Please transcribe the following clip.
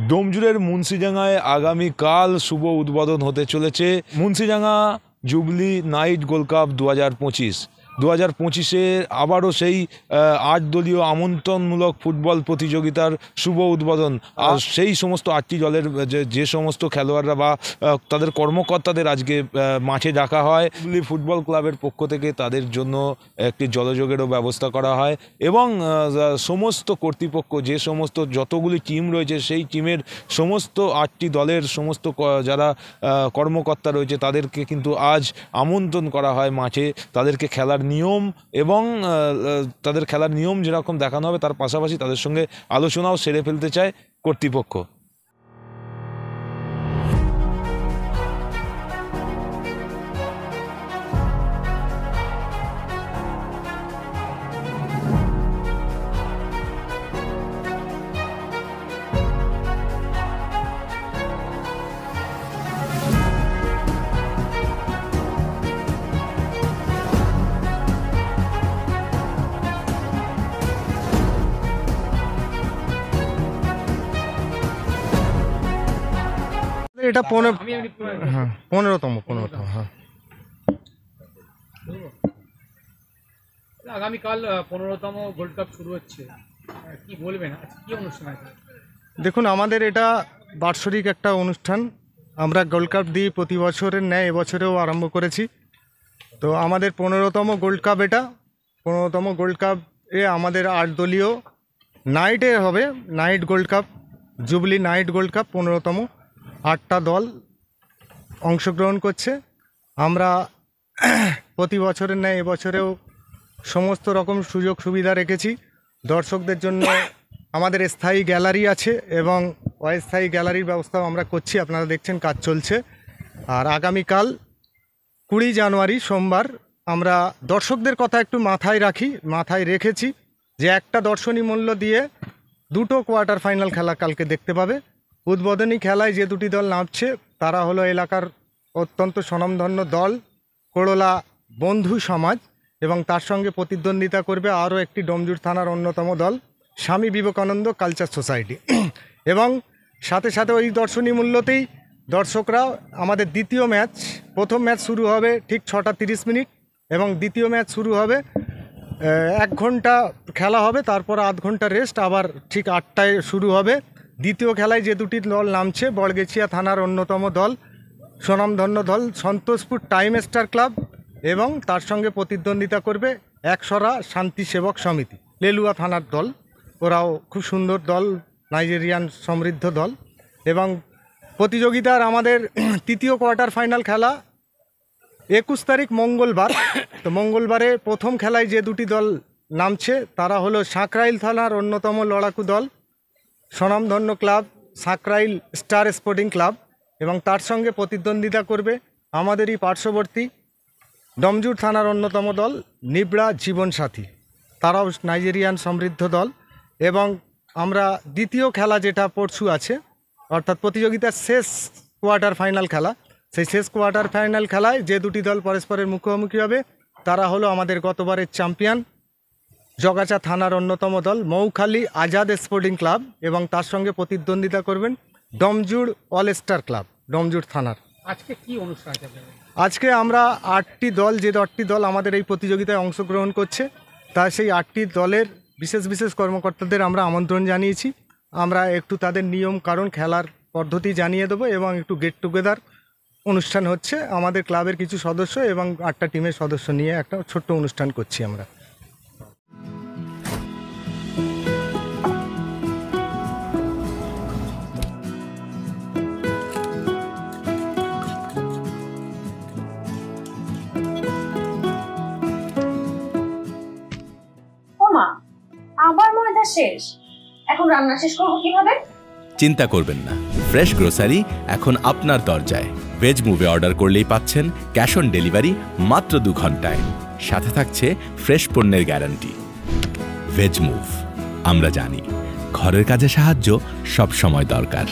ডোমজুড়ের মুন্সিডাঙ্গায় আগামীকাল শুভ উদ্বোধন হতে চলেছে Munshidanga jubilee night gold cup 2025 আবারও সেই 8 দলীয় আমন্ত্রণমূলক ফুটবল প্রতিযোগিতার শুভ উদ্বোধন। আর সেই সমস্ত 8টি দলের যে সমস্ত খেলোয়াড়রা বা তাদের কর্মকর্তাদের আজকে মাঠে ডাকা হয়। জুবলি ফুটবল ক্লাবের পক্ষ থেকে তাদের জন্য একটি জলযোগেরও ব্যবস্থা করা হয় এবং সমস্ত কর্তৃপক্ষ যে সমস্ত যতগুলি টিম রয়েছে সেই টিমের সমস্ত 8টি দলের সমস্ত যারা কর্মকর্তা রয়েছে তাদেরকে কিন্তু আজ আমন্ত্রণ করা হয় মাঠে। তাদেরকে খেলার নিয়ম এবং তাদের খেলার নিয়ম যেরকম দেখানো হবে তার পাশাপাশি তাদের সঙ্গে আলোচনাও সেরে ফেলতে চায় কর্তৃপক্ষ। এটা 15তম হ্যাঁ। আগামীকাল 15তম গোল্ড কাপ শুরু হচ্ছে, কি বলবেন, কি অনুষ্ঠান আছে? দেখুন, আমাদের এটা বার্ষিক একটা অনুষ্ঠান। আমরা গোল্ড কাপ দিয়ে প্রতি বছরের ন্যায় এবছরেও আরম্ভ করেছি। তো আমাদের 15তম গোল্ড কাপ, এটা 15তম গোল্ড কাপে আমাদের 8 দলীয় নাইটে হবে, night gold cup, jubilee night gold cup 15তম। 8টা দল অংশগ্রহণ করছে। আমরা প্রতি বছরের ন্যায় এবছরেও সমস্ত রকম সুযোগ সুবিধা রেখেছি। দর্শকদের জন্য আমাদের স্থায়ী গ্যালারি আছে এবং অস্থায়ী গ্যালারির ব্যবস্থাও আমরা করছি। আপনারা দেখছেন কাজ চলছে। আর আগামীকাল 20 জানুয়ারি সোমবার আমরা দর্শকদের কথা একটু মাথায় রেখেছি যে একটা দর্শনী মূল্য দিয়ে 2টো কোয়ার্টার ফাইনাল খেলা কালকে দেখতে পাবে। উদ্বোধনী খেলায় যে 2টি দল নামছে তারা হলো এলাকার অত্যন্ত স্বনামধন্য দল কোড়লা বন্ধু সমাজ এবং তার সঙ্গে প্রতিদ্বন্দ্বিতা করবে আরও একটি ডোমজুড় থানার অন্যতম দল স্বামী বিবেকানন্দ কালচার সোসাইটি। এবং সাথে সাথে ওই দর্শনী মূল্যতেই দর্শকরা আমাদের দ্বিতীয় ম্যাচ, প্রথম ম্যাচ শুরু হবে ঠিক 6টা 30 মিনিট এবং দ্বিতীয় ম্যাচ শুরু হবে 1 ঘন্টা খেলা হবে, তারপর আধ ঘন্টা রেস্ট, আবার ঠিক 8টায় শুরু হবে। দ্বিতীয় খেলায় যে 2টি দল নামছে বড়গেছিয়া থানার অন্যতম দল স্বনামধন্য দল সন্তোষপুর টাইম স্টার ক্লাব এবং তার সঙ্গে প্রতিদ্বন্দ্বিতা করবে একসরা শান্তি সেবক সমিতি লেলুয়া থানার দল। ওরাও খুব সুন্দর দল, নাইজেরিয়ান সমৃদ্ধ দল। এবং প্রতিযোগিতার আমাদের তৃতীয় কোয়ার্টার ফাইনাল খেলা 21 তারিখ মঙ্গলবার। তো মঙ্গলবারে প্রথম খেলায় যে 2টি দল নামছে তারা হলো সাঁকরাইল থানার অন্যতম লড়াকু দল স্বনামধন্য club Sankrail star sporting club এবং তার সঙ্গে প্রতিদ্বন্দ্বিতা করবে আমাদেরই পার্শ্ববর্তী ডোমজুড় থানার অন্যতম দল নিবড়া জীবনসাথী, তারাও নাইজেরিয়ান সমৃদ্ধ দল। এবং আমরা দ্বিতীয় খেলা যেটা পরশু আছে, অর্থাৎ প্রতিযোগিতার শেষ কোয়ার্টার ফাইনাল খেলা, সেই শেষ কোয়ার্টার ফাইনাল খেলায় যে 2টি দল পরস্পরের মুখোমুখি হবে তারা হলো আমাদের গতবারের চ্যাম্পিয়ন জগাছা থানার অন্যতম দল মৌখালী আজাদ স্পোর্টিং ক্লাব এবং তার সঙ্গে প্রতিদ্বন্দ্বিতা করবেন Domjur all star club Domjur থানার। আজকে কি অনুষ্ঠান আছে? আজকে আমরা 8টি দল, যে 8টি দল আমাদের এই প্রতিযোগিতায় অংশগ্রহণ করছে তা সেই 8টি দলের বিশেষ কর্মকর্তাদের আমরা আমন্ত্রণ জানিয়েছি। আমরা একটু তাদের নিয়ম কারণ খেলার পদ্ধতি জানিয়ে দেবো এবং একটু গেট টুগেদার অনুষ্ঠান হচ্ছে। আমাদের ক্লাবের কিছু সদস্য এবং 8টা টিমের সদস্য নিয়ে একটা ছোট্ট অনুষ্ঠান করছি আমরা। আবার ময়দা শেষ, এখন রান্না শেষ করবো কিভাবে? চিন্তা করবেন না, ফ্রেশ গ্রোসারি এখন আপনার দরজায়। ভেজ মুভে অর্ডার করলেই পাচ্ছেন ক্যাশ অন ডেলিভারি মাত্র 2 ঘন্টায়, সাথে থাকছে ফ্রেশ পণ্যের গ্যারান্টি। ভেজ মুভ, আমরা জানি ঘরের কাজে সাহায্য সব সময় দরকার।